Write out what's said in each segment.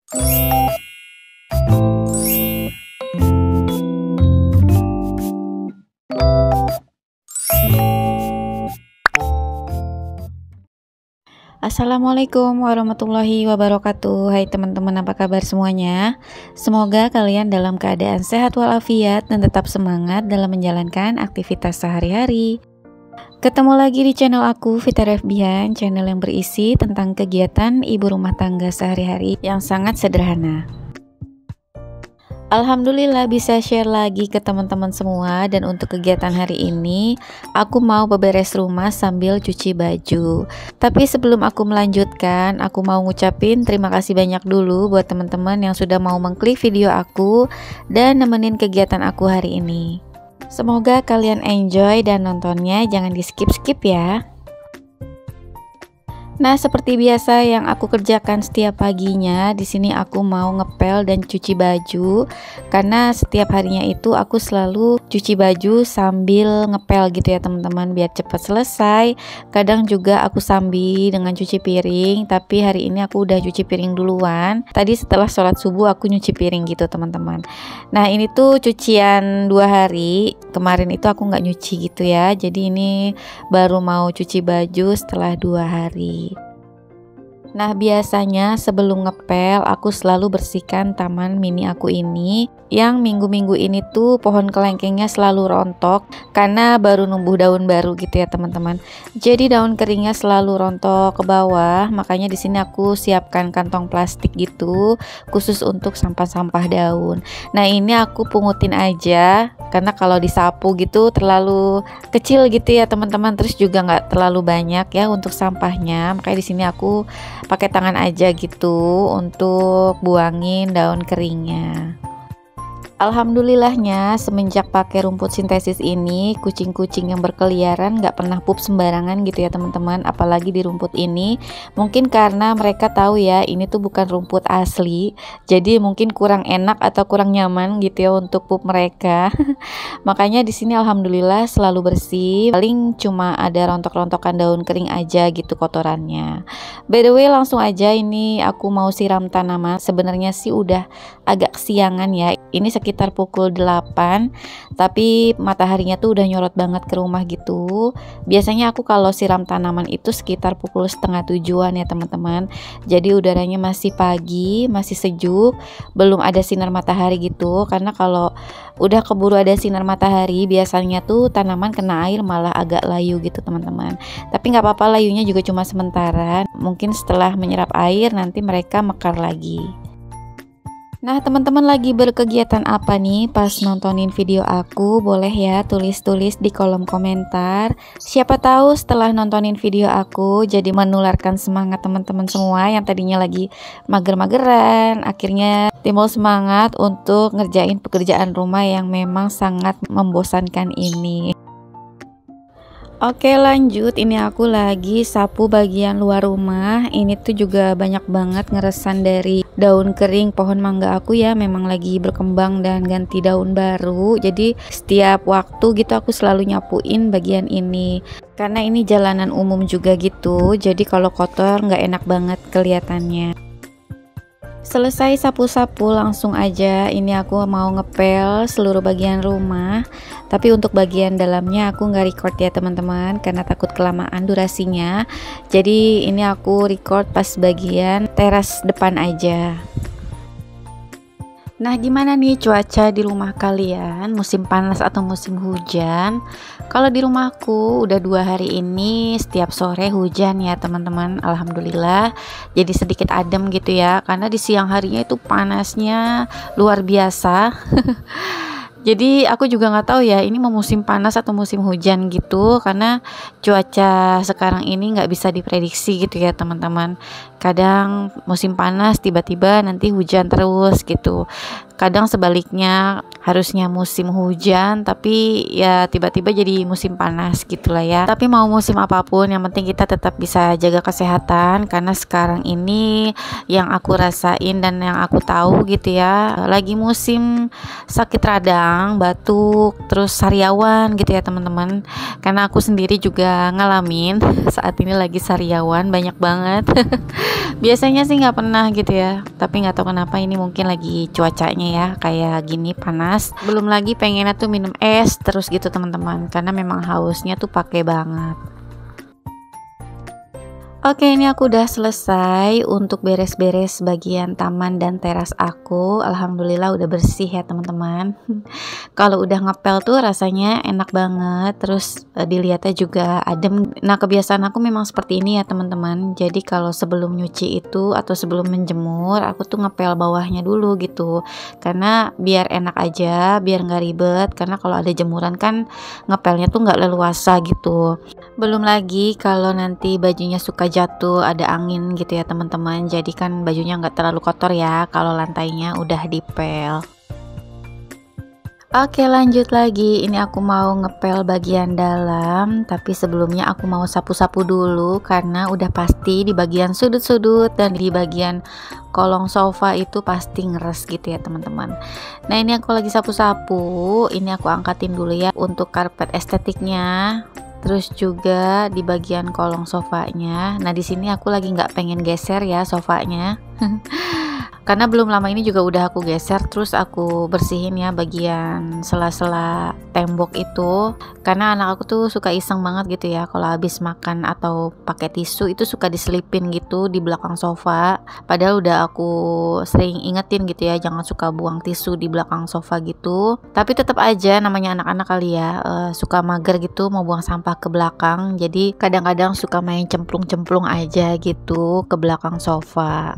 Assalamualaikum warahmatullahi wabarakatuh. Hai teman-teman, apa kabar semuanya? Semoga kalian dalam keadaan sehat walafiat dan tetap semangat dalam menjalankan aktivitas sehari-hari. Ketemu lagi di channel aku, Vita Refbian, channel yang berisi tentang kegiatan ibu rumah tangga sehari-hari yang sangat sederhana. Alhamdulillah bisa share lagi ke teman-teman semua. Dan untuk kegiatan hari ini aku mau beberes rumah sambil cuci baju. Tapi sebelum aku melanjutkan, aku mau ngucapin terima kasih banyak dulu buat teman-teman yang sudah mau mengklik video aku dan nemenin kegiatan aku hari ini. Semoga kalian enjoy dan nontonnya jangan di skip-skip ya. Nah, seperti biasa yang aku kerjakan setiap paginya, di sini aku mau ngepel dan cuci baju. Karena setiap harinya itu aku selalu cuci baju sambil ngepel gitu ya teman-teman, biar cepat selesai. Kadang juga aku sambil dengan cuci piring, tapi hari ini aku udah cuci piring duluan. Tadi setelah sholat subuh aku nyuci piring gitu teman-teman. Nah, ini tuh cucian 2 hari. Kemarin itu aku nggak nyuci gitu ya. Jadi ini baru mau cuci baju setelah 2 hari. Nah, biasanya sebelum ngepel aku selalu bersihkan taman mini aku ini, yang minggu-minggu ini tuh pohon kelengkengnya selalu rontok karena baru numbuh daun baru gitu ya teman-teman. Jadi daun keringnya selalu rontok ke bawah, makanya di sini aku siapkan kantong plastik gitu khusus untuk sampah-sampah daun. Nah, ini aku pungutin aja karena kalau disapu gitu terlalu kecil gitu ya teman-teman, terus juga nggak terlalu banyak ya untuk sampahnya. Makanya di sini aku pakai tangan aja gitu untuk buangin daun keringnya. Alhamdulillahnya semenjak pakai rumput sintesis ini, kucing-kucing yang berkeliaran gak pernah pup sembarangan gitu ya teman-teman, apalagi di rumput ini. Mungkin karena mereka tahu ya ini tuh bukan rumput asli, jadi mungkin kurang enak atau kurang nyaman gitu ya untuk pup mereka. Makanya di sini alhamdulillah selalu bersih, paling cuma ada rontok-rontokan daun kering aja gitu kotorannya. By the way, langsung aja ini aku mau siram tanaman. Sebenarnya sih udah agak kesiangan ya, ini sekitar pukul 8, tapi mataharinya tuh udah nyorot banget ke rumah gitu. Biasanya aku kalau siram tanaman itu sekitar pukul setengah 7-an ya teman-teman. Jadi udaranya masih pagi, masih sejuk, belum ada sinar matahari gitu. Karena kalau udah keburu ada sinar matahari, biasanya tuh tanaman kena air malah agak layu gitu teman-teman. Tapi nggak apa-apa, layunya juga cuma sementara. Mungkin setelah menyerap air nanti mereka mekar lagi. Nah, teman-teman lagi berkegiatan apa nih pas nontonin video aku? Boleh ya tulis-tulis di kolom komentar. Siapa tahu setelah nontonin video aku jadi menularkan semangat teman-teman semua yang tadinya lagi mager-mageran, akhirnya timbul semangat untuk ngerjain pekerjaan rumah yang memang sangat membosankan ini. Oke, lanjut. Ini aku lagi sapu bagian luar rumah. Ini tuh juga banyak banget ngeresan dari daun kering pohon mangga aku ya, memang lagi berkembang dan ganti daun baru. Jadi setiap waktu gitu aku selalu nyapuin bagian ini. Karena ini jalanan umum juga gitu. Jadi kalau kotor nggak enak banget kelihatannya. Selesai sapu-sapu langsung aja ini aku mau ngepel seluruh bagian rumah. Tapi untuk bagian dalamnya aku nggak record ya teman-teman, karena takut kelamaan durasinya. Jadi ini aku record pas bagian teras depan aja. Nah, gimana nih cuaca di rumah kalian, musim panas atau musim hujan? Kalau di rumahku udah 2 hari ini setiap sore hujan ya teman-teman, alhamdulillah. Jadi sedikit adem gitu ya, karena di siang harinya itu panasnya luar biasa. Jadi aku juga nggak tahu ya ini mau musim panas atau musim hujan gitu, karena cuaca sekarang ini nggak bisa diprediksi gitu ya teman-teman. Kadang musim panas tiba-tiba nanti hujan terus gitu. Kadang sebaliknya, harusnya musim hujan tapi ya tiba-tiba jadi musim panas gitulah ya. Tapi mau musim apapun yang penting kita tetap bisa jaga kesehatan, karena sekarang ini yang aku rasain dan yang aku tahu gitu ya, lagi musim sakit radang, batuk, terus sariawan gitu ya teman-teman. Karena aku sendiri juga ngalamin saat ini lagi sariawan banyak banget. Biasanya sih nggak pernah gitu ya, tapi nggak tahu kenapa ini mungkin lagi cuacanya ya kayak gini panas. Belum lagi pengennya tuh minum es terus gitu teman-teman, karena memang hausnya tuh pakai banget. Oke, ini aku udah selesai untuk beres-beres bagian taman dan teras aku. Alhamdulillah udah bersih ya teman-teman. Kalau udah ngepel tuh rasanya enak banget, terus dilihatnya juga adem. Nah, kebiasaan aku memang seperti ini ya teman-teman. Jadi kalau sebelum nyuci itu atau sebelum menjemur, aku tuh ngepel bawahnya dulu gitu. Karena biar enak aja, biar nggak ribet. Karena kalau ada jemuran kan ngepelnya tuh nggak leluasa gitu. Belum lagi kalau nanti bajunya suka jatuh, ada angin gitu ya teman-teman, jadi kan bajunya nggak terlalu kotor ya kalau lantainya udah dipel. Oke, lanjut lagi. Ini aku mau ngepel bagian dalam, tapi sebelumnya aku mau sapu-sapu dulu karena udah pasti di bagian sudut-sudut dan di bagian kolong sofa itu pasti ngeres gitu ya teman-teman. Nah, ini aku lagi sapu-sapu. Ini aku angkatin dulu ya untuk karpet estetiknya. Terus juga di bagian kolong sofanya. Nah, di sini aku lagi nggak pengen geser ya sofanya. Karena belum lama ini juga udah aku geser, terus aku bersihin ya bagian sela-sela tembok itu. Karena anak aku tuh suka iseng banget gitu ya, kalau habis makan atau pakai tisu itu suka diselipin gitu di belakang sofa. Padahal udah aku sering ingetin gitu ya, jangan suka buang tisu di belakang sofa gitu. Tapi tetap aja namanya anak-anak kali ya, suka mager gitu mau buang sampah ke belakang. Jadi kadang-kadang suka main cemplung-cemplung aja gitu ke belakang sofa.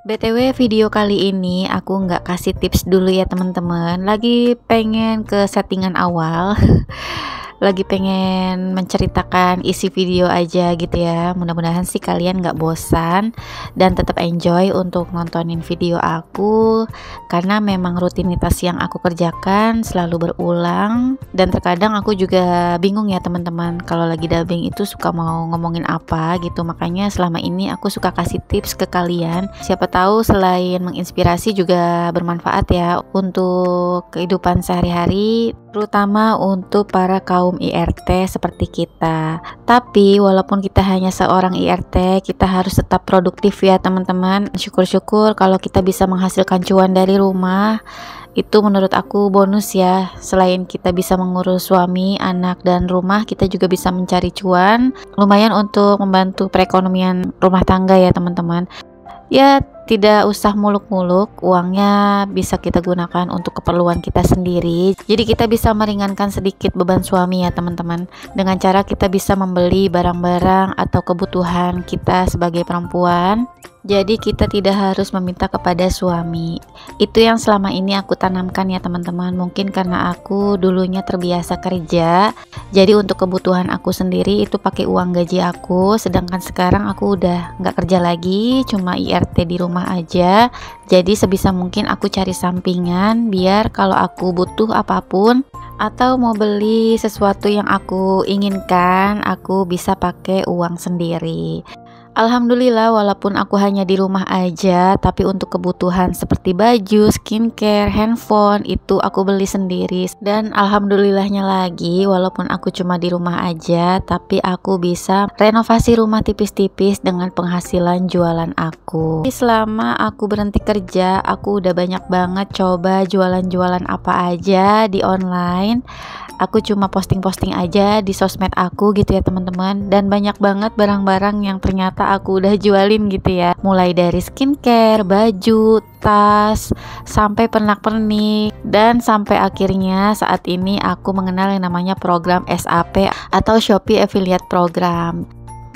BTW video kali ini aku nggak kasih tips dulu ya teman-teman, lagi pengen ke settingan awal. Lagi pengen menceritakan isi video aja gitu ya. Mudah-mudahan sih kalian gak bosan dan tetap enjoy untuk nontonin video aku, karena memang rutinitas yang aku kerjakan selalu berulang dan terkadang aku juga bingung ya teman-teman kalau lagi dubbing itu suka mau ngomongin apa gitu. Makanya selama ini aku suka kasih tips ke kalian, siapa tahu selain menginspirasi juga bermanfaat ya untuk kehidupan sehari-hari, terutama untuk para kaum IRT seperti kita. Tapi walaupun kita hanya seorang IRT, kita harus tetap produktif ya teman-teman. Syukur-syukur kalau kita bisa menghasilkan cuan dari rumah. Itu menurut aku bonus ya. Selain kita bisa mengurus suami, anak, dan rumah, kita juga bisa mencari cuan. Lumayan untuk membantu perekonomian rumah tangga ya teman-teman. Ya, tidak usah muluk-muluk, uangnya bisa kita gunakan untuk keperluan kita sendiri. Jadi kita bisa meringankan sedikit beban suami ya teman-teman, dengan cara kita bisa membeli barang-barang atau kebutuhan kita sebagai perempuan. Jadi kita tidak harus meminta kepada suami. Itu yang selama ini aku tanamkan ya teman-teman. Mungkin karena aku dulunya terbiasa kerja, jadi untuk kebutuhan aku sendiri itu pakai uang gaji aku. Sedangkan sekarang aku udah nggak kerja lagi, cuma IRT di rumah aja. Jadi sebisa mungkin aku cari sampingan biar kalau aku butuh apapun atau mau beli sesuatu yang aku inginkan, aku bisa pakai uang sendiri. Alhamdulillah walaupun aku hanya di rumah aja, tapi untuk kebutuhan seperti baju, skincare, handphone itu aku beli sendiri. Dan alhamdulillahnya lagi, walaupun aku cuma di rumah aja, tapi aku bisa renovasi rumah tipis-tipis dengan penghasilan jualan aku. Selama aku berhenti kerja, aku udah banyak banget coba jualan-jualan apa aja di online. Aku cuma posting-posting aja di sosmed aku gitu ya teman-teman, dan banyak banget barang-barang yang ternyata aku udah jualin gitu ya, mulai dari skincare, baju, tas, sampai pernak-pernik, dan sampai akhirnya saat ini aku mengenal yang namanya program SAP atau Shopee Affiliate Program.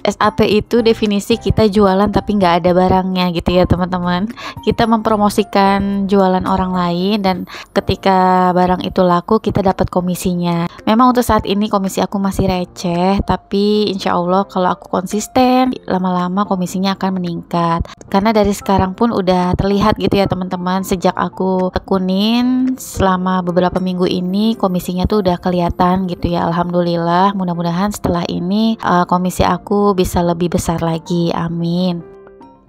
SAP itu definisi kita jualan tapi nggak ada barangnya gitu ya teman-teman. Kita mempromosikan jualan orang lain dan ketika barang itu laku kita dapat komisinya. Memang untuk saat ini komisi aku masih receh, tapi insya Allah kalau aku konsisten, lama-lama komisinya akan meningkat. Karena dari sekarang pun udah terlihat gitu ya teman-teman, sejak aku tekunin selama beberapa minggu ini komisinya tuh udah kelihatan gitu ya. Alhamdulillah, mudah-mudahan setelah ini komisi aku bisa lebih besar lagi, amin.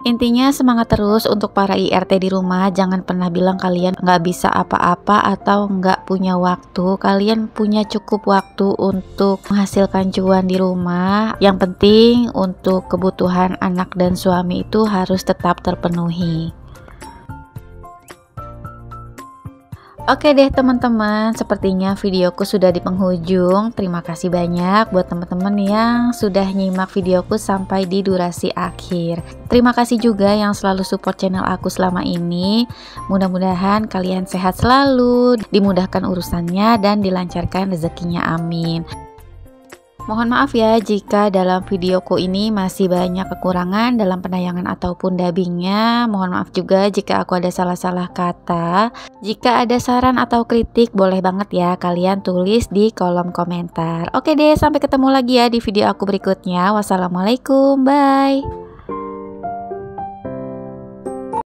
Intinya semangat terus untuk para IRT di rumah. Jangan pernah bilang kalian nggak bisa apa-apa atau nggak punya waktu. Kalian punya cukup waktu untuk menghasilkan cuan di rumah. Yang penting untuk kebutuhan anak dan suami itu harus tetap terpenuhi. Oke deh teman-teman, sepertinya videoku sudah di penghujung. Terima kasih banyak buat teman-teman yang sudah nyimak videoku sampai di durasi akhir. Terima kasih juga yang selalu support channel aku selama ini. Mudah-mudahan kalian sehat selalu, dimudahkan urusannya dan dilancarkan rezekinya, amin. Mohon maaf ya jika dalam videoku ini masih banyak kekurangan dalam penayangan ataupun dubbingnya. Mohon maaf juga jika aku ada salah-salah kata. Jika ada saran atau kritik boleh banget ya kalian tulis di kolom komentar. Oke deh, sampai ketemu lagi ya di video aku berikutnya. Wassalamualaikum, bye.